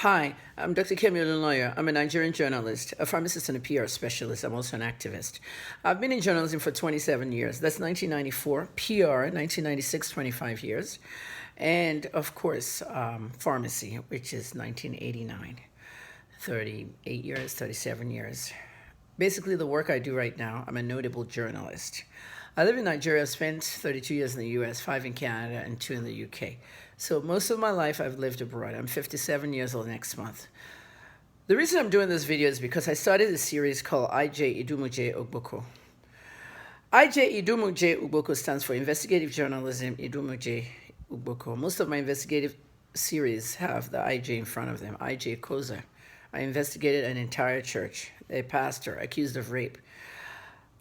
Hi, I'm Dr. Kemi Lawyer. I'm a Nigerian journalist, a pharmacist, and a PR specialist. I'm also an activist. I've been in journalism for 27 years. That's 1994. PR, 1996, 25 years. And of course, pharmacy, which is 1989. 38 years, 37 years. Basically, the work I do right now, I'm a notable journalist. I live in Nigeria, spent 32 years in the US, 5 in Canada, and 2 in the UK. So most of my life I've lived abroad. I'm 57 years old next month. The reason I'm doing this video is because I started a series called Idumuje-Ugboko. Idumuje-Ugboko stands for Investigative Journalism Idumuje-Ugboko. Most of my investigative series have the IJ in front of them, IJ Koza. I investigated an entire church, a pastor accused of rape.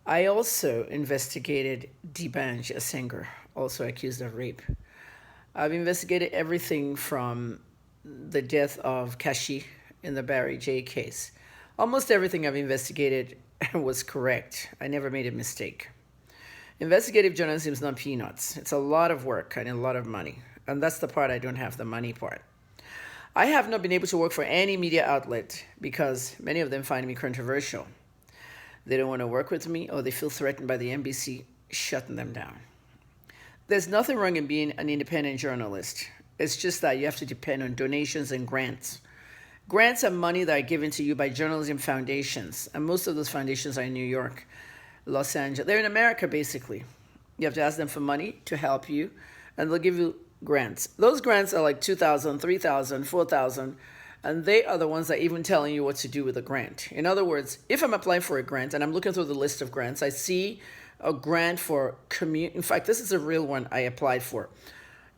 I also investigated Dibanj, a singer, also accused of rape. I've investigated everything from the death of Kashi in the Barry J case. Almost everything I've investigated was correct. I never made a mistake. Investigative journalism is not peanuts. It's a lot of work and a lot of money. And that's the part I don't have, the money part. I have not been able to work for any media outlet because many of them find me controversial. They don't want to work with me, or they feel threatened by the NBC shutting them down. There's nothing wrong in being an independent journalist. It's just that you have to depend on donations and grants. Grants are money that are given to you by journalism foundations, and most of those foundations are in New York, Los Angeles. They're in America, basically. You have to ask them for money to help you, and they'll give you grants. Those grants are like $2,000, $3,000, $4,000, and they are the ones that are even telling you what to do with the grant. In other words, if I'm applying for a grant and I'm looking through the list of grants, I see a grant for community. In fact, this is a real one I applied for.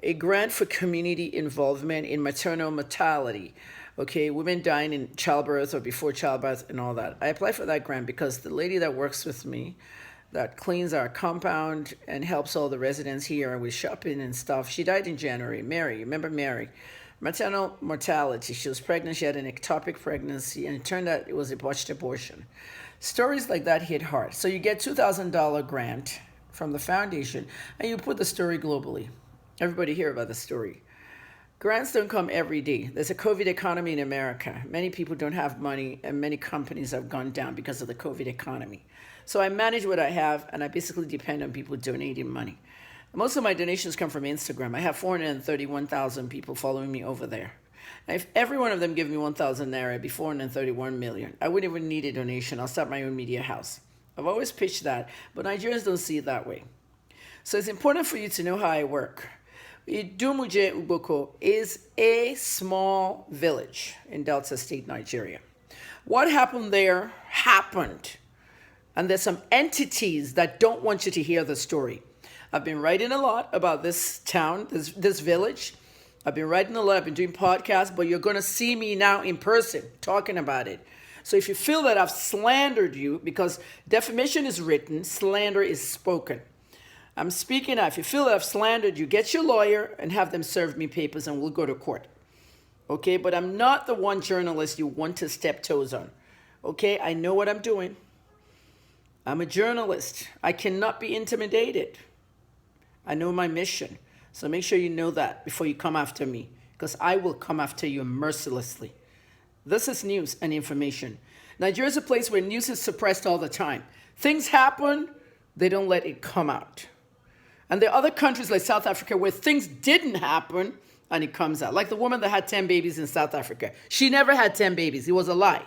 A grant for community involvement in maternal mortality. Okay, women dying in childbirth or before childbirth and all that. I applied for that grant because the lady that works with me, that cleans our compound and helps all the residents here with shopping and stuff, she died in January. Mary, remember Mary? Maternal mortality. She was pregnant. She had an ectopic pregnancy, and it turned out it was a botched abortion. Stories like that hit hard. So you get $2,000 grant from the foundation, and you put the story globally. Everybody hear about the story. Grants don't come every day. There's a COVID economy in America. Many people don't have money, and many companies have gone down because of the COVID economy. So I manage what I have, and I basically depend on people donating money. Most of my donations come from Instagram. I have 431,000 people following me over there. Now, if every one of them give me 1,000 naira, it'd be 431 million. I wouldn't even need a donation. I'll start my own media house. I've always pitched that, but Nigerians don't see it that way. So it's important for you to know how I work. Idumuje-Ugboko is a small village in Delta State, Nigeria. What happened there happened. And there's some entities that don't want you to hear the story. I've been writing a lot about this town, this village. I've been writing a lot. I've been doing podcasts, but you're going to see me now in person talking about it. So if you feel that I've slandered you, because defamation is written, slander is spoken. I'm speaking now. If you feel that I've slandered you, get your lawyer and have them serve me papers and we'll go to court. Okay, but I'm not the one journalist you want to step toes on. Okay, I know what I'm doing. I'm a journalist. I cannot be intimidated. I know my mission. So make sure you know that before you come after me, because I will come after you mercilessly. This is news and information. Nigeria is a place where news is suppressed all the time. Things happen, they don't let it come out. And there are other countries like South Africa where things didn't happen and it comes out. Like the woman that had 10 babies in South Africa. She never had 10 babies. It was a lie.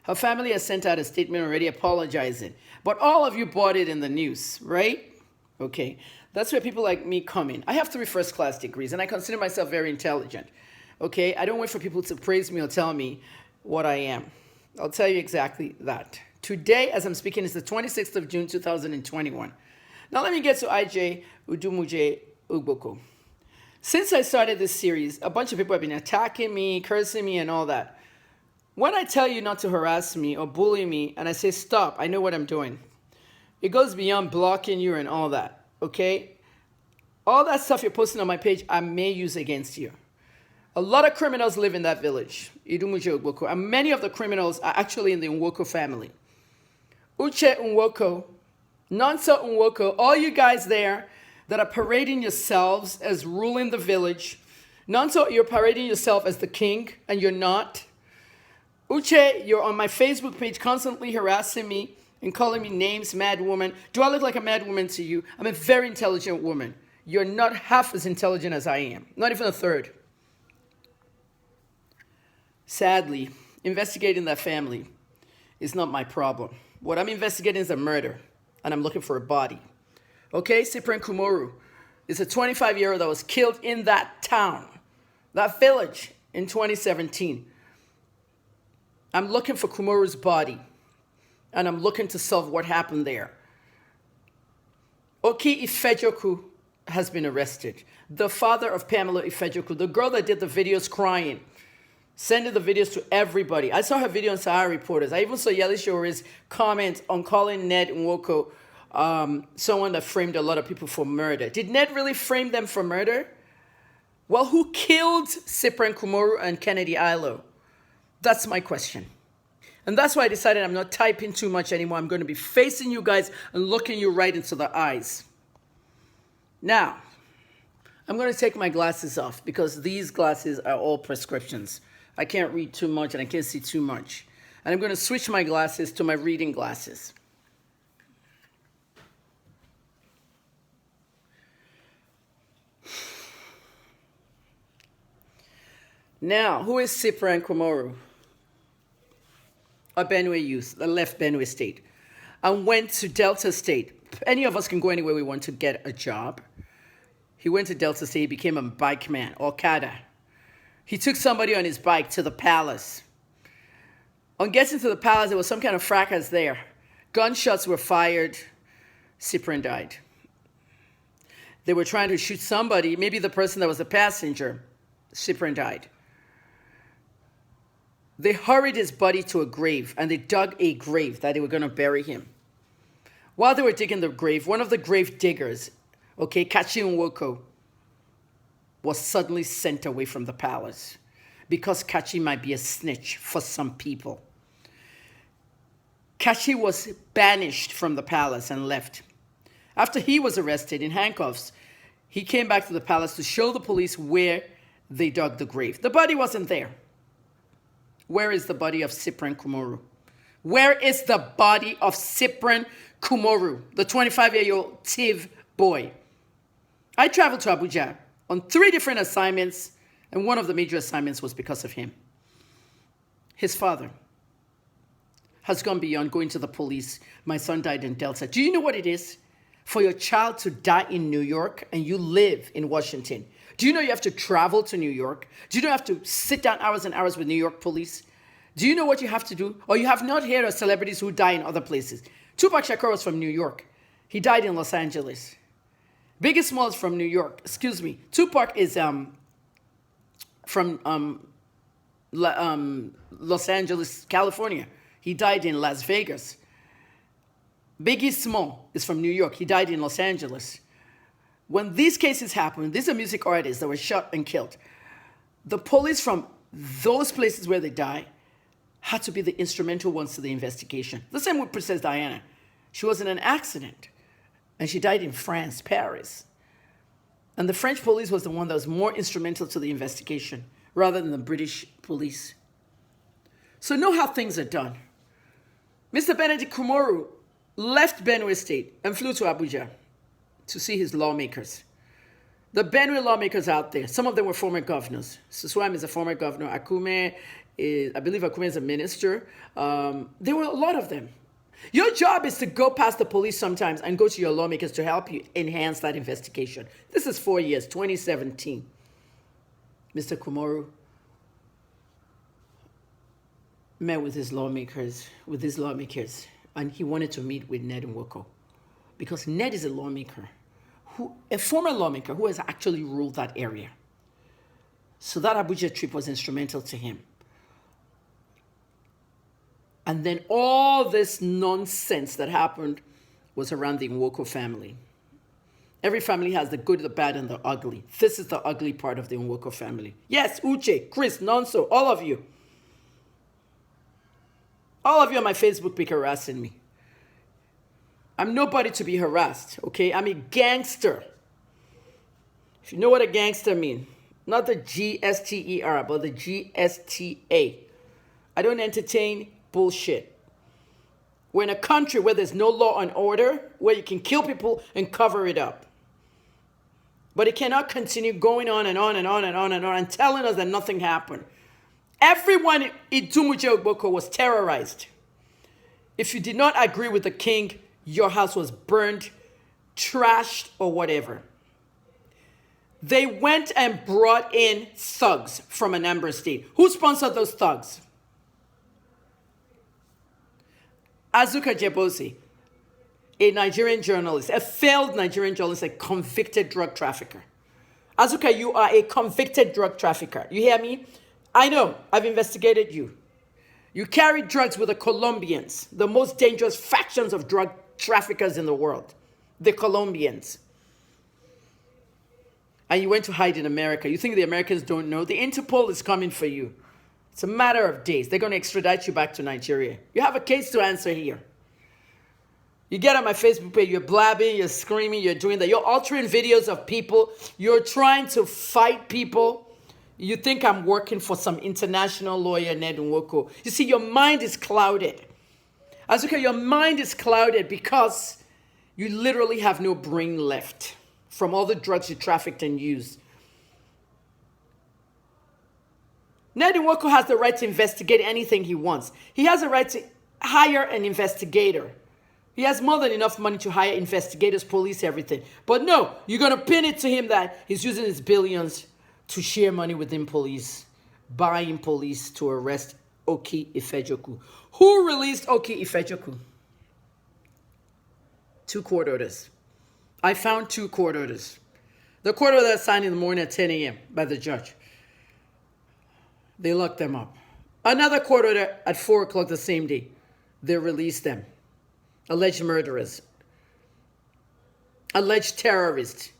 Her family has sent out a statement already apologizing. But all of you bought it in the news, right? Okay. That's where people like me come in. I have 3 first-class degrees, and I consider myself very intelligent. Okay? I don't wait for people to praise me or tell me what I am. I'll tell you exactly that. Today, as I'm speaking, is the 26th of June, 2021. Now let me get to IJ Idumuje-Ugboko. Since I started this series, a bunch of people have been attacking me, cursing me, and all that. When I tell you not to harass me or bully me, and I say stop, I know what I'm doing. It goes beyond blocking you and all that. Okay? All that stuff you're posting on my page, I may use against you. A lot of criminals live in that village, Idumuje-Ugboko, and many of the criminals are actually in the Nwoko family. Uche Nwoko, Nonso Nwoko, all you guys there that are parading yourselves as ruling the village Nonso, you're parading yourself as the king, and you're not. Uche, you're on my Facebook page constantly harassing me and calling me names, mad woman. Do I look like a mad woman to you? I'm a very intelligent woman. You're not half as intelligent as I am. Not even a third. Sadly, investigating that family is not my problem. What I'm investigating is a murder, and I'm looking for a body. Okay, Cyprian Kumoru is a 25-year-old that was killed in that town, that village, in 2017. I'm looking for Kumoru's body, and I'm looking to solve what happened there. Oki Ifejoku has been arrested. The father of Pamela Ifejoku, the girl that did the videos crying, sending the videos to everybody. I saw her video on Sahara Reporters. I even saw Yali Shore's comment on calling Ned Nwoko someone that framed a lot of people for murder. Did Ned really frame them for murder? Well, who killed Cyprian Kumoru and Kennedy Ilo? That's my question. And that's why I decided I'm not typing too much anymore. I'm going to be facing you guys and looking you right into the eyes. Now, I'm going to take my glasses off because these glasses are all prescriptions. I can't read too much and I can't see too much. And I'm going to switch my glasses to my reading glasses. Now, who is Cyprian Kumoru? A Benue youth that left Benue State and went to Delta State. Any of us can go anywhere we want to get a job. He went to Delta State, he became a bike man, Okada. He took somebody on his bike to the palace. On getting to the palace, there was some kind of fracas there. Gunshots were fired. Cyprian died. They were trying to shoot somebody, maybe the person that was a passenger. Cyprian died. They hurried his body to a grave, and they dug a grave that they were going to bury him. While they were digging the grave, one of the grave diggers, Kachi Nwoko, was suddenly sent away from the palace because Kachi might be a snitch for some people. Kachi was banished from the palace and left. After he was arrested in handcuffs, he came back to the palace to show the police where they dug the grave. The body wasn't there. Where is the body of Cyprian Kumoru? Where is the body of Cyprian Kumoru, the 25-year-old Tiv boy? I traveled to Abuja on 3 different assignments, and one of the major assignments was because of him. His father has gone beyond going to the police. My son died in Delta. Do you know what it is for your child to die in New York and you live in Washington? Do you know you have to travel to New York? Do you know you have to sit down hours and hours with New York police? Do you know what you have to do? Or you have not heard of celebrities who die in other places. Tupac Shakur was from New York. He died in Los Angeles. Biggie Smalls from New York. Excuse me. Tupac is from Los Angeles, California. He died in Las Vegas. Biggie Small is from New York. He died in Los Angeles. When these cases happened, these are music artists that were shot and killed. The police from those places where they die had to be the instrumental ones to the investigation. The same with Princess Diana. She was in an accident, and she died in France, Paris. And the French police was the one that was more instrumental to the investigation rather than the British police. So know how things are done. Mr. Benedict Kumoru left Benue State and flew to Abuja to see his lawmakers. The Benue lawmakers out there, some of them were former governors. Suswam is a former governor. I believe Akume is a minister. There were a lot of them. Your job is to go past the police sometimes and go to your lawmakers to help you enhance that investigation. This is 4 years, 2017. Mr. Kumoru met with his lawmakers, and he wanted to meet with Ned Nwoko because Ned is a lawmaker, a former lawmaker who has actually ruled that area. So that Abuja trip was instrumental to him. And then all this nonsense that happened was around the Nwoko family. Every family has the good, the bad, and the ugly. This is the ugly part of the Nwoko family. Yes, Uche, Chris, Nonso, all of you. All of you on my Facebook be harassing me. I'm nobody to be harassed, okay? I'm a gangster. If you know what a gangster means, Not the GSTER, but the GSTA. I don't entertain bullshit. We're in a country where there's no law and order, where you can kill people and cover it up. But it cannot continue going on and on and on and on and on and telling us that nothing happened. Everyone in Idumuje-Ugboko was terrorized. If you did not agree with the king, your house was burned, trashed, or whatever. They went and brought in thugs from Anambra State. Who sponsored those thugs? Azuka Jebosi, a Nigerian journalist, a failed Nigerian journalist, a convicted drug trafficker. Azuka, you are a convicted drug trafficker. You hear me? I know. I've investigated you. You carried drugs with the Colombians, the most dangerous factions of drug traffickers in the world. The Colombians. And you went to hide in America. You think the Americans don't know? The Interpol is coming for you. It's a matter of days. They're going to extradite you back to Nigeria. You have a case to answer here. You get on my Facebook page, you're blabbing, you're screaming, you're doing that. You're altering videos of people. You're trying to fight people. You think I'm working for some international lawyer, Ned Nwoko. You see, your mind is clouded. Azuka, your mind is clouded because you literally have no brain left from all the drugs you trafficked and used. Ned Nwoko has the right to investigate anything he wants. He has the right to hire an investigator. He has more than enough money to hire investigators, police, everything. But no, you're going to pin it to him that he's using his billions to share money within police, buying police to arrest Oki Ifejoku. Who released Oki Ifejoku? 2 court orders. I found 2 court orders. The court order signed in the morning at 10 a.m. by the judge. They locked them up. Another court order at 4 o'clock the same day. They released them. Alleged murderers. Alleged terrorists.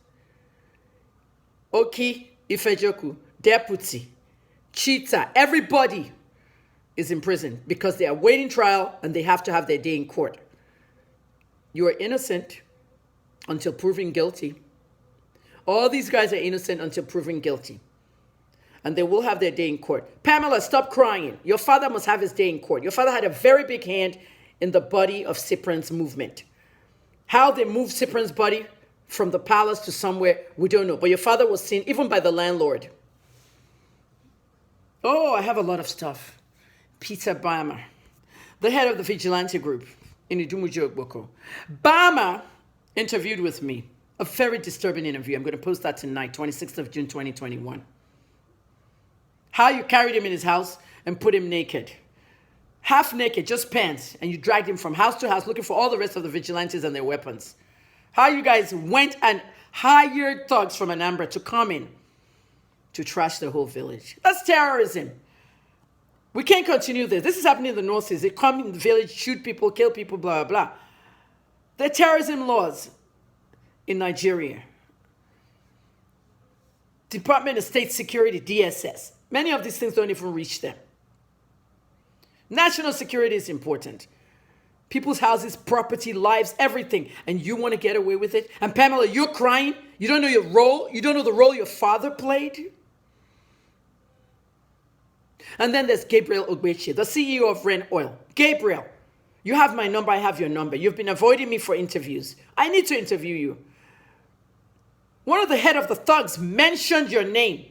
Oki Ifejoku, deputy, cheater, everybody is in prison because they are waiting trial and they have to have their day in court. You are innocent until proven guilty. All these guys are innocent until proven guilty. And they will have their day in court. Pamela, stop crying. Your father must have his day in court. Your father had a very big hand in the body of Cyprian's movement. How they moved Cyprian's body from the palace to somewhere, we don't know. But your father was seen even by the landlord. Oh, I have a lot of stuff. Peter Bama, the head of the vigilante group in Idumuje-Ugboko. Bama interviewed with me. A very disturbing interview. I'm going to post that tonight, 26th of June, 2021. How you carried him in his house and put him naked. Half naked, just pants. And you dragged him from house to house looking for all the rest of the vigilantes and their weapons. How you guys went and hired thugs from Anambra to come in to trash the whole village. That's terrorism. We can't continue this. This is happening in the Northeast. They come in the village, shoot people, kill people, blah, blah, blah. There are terrorism laws in Nigeria. Department of State Security, DSS. Many of these things don't even reach them. National security is important. People's houses, property, lives, everything. And you want to get away with it? And Pamela, you're crying? You don't know your role? You don't know the role your father played? And then there's Gabriel Ogbeche, the CEO of Ren Oil. Gabriel, you have my number, I have your number. You've been avoiding me for interviews. I need to interview you. One of the head of the thugs mentioned your name,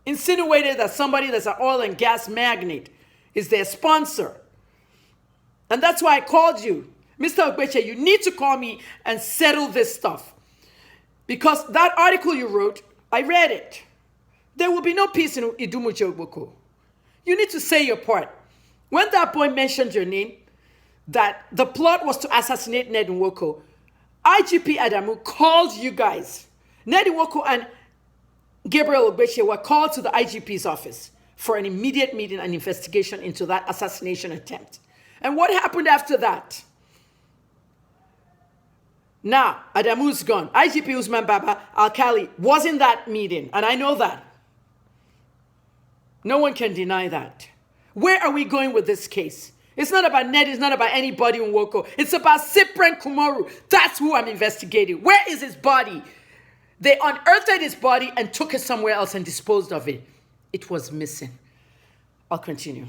insinuated that somebody that's an oil and gas magnate is their sponsor. And that's why I called you. Mr. Ogbeche, you need to call me and settle this stuff. Because that article you wrote, I read it. There will be no peace in Idumuje-Ugboko. You need to say your part. When that boy mentioned your name, that the plot was to assassinate Ned Nwoko, IGP Adamu called you guys. Ned Nwoko and Gabriel Ogbeche were called to the IGP's office for an immediate meeting and investigation into that assassination attempt. And what happened after that? Now, Adamu's gone. IGP Usman Baba Alkali was in that meeting, and I know that. No one can deny that. Where are we going with this case? It's not about Ned, it's not about anybody in Nwoko. It's about Cyprian Kumoru. That's who I'm investigating. Where is his body? They unearthed his body and took it somewhere else and disposed of it. It was missing. I'll continue.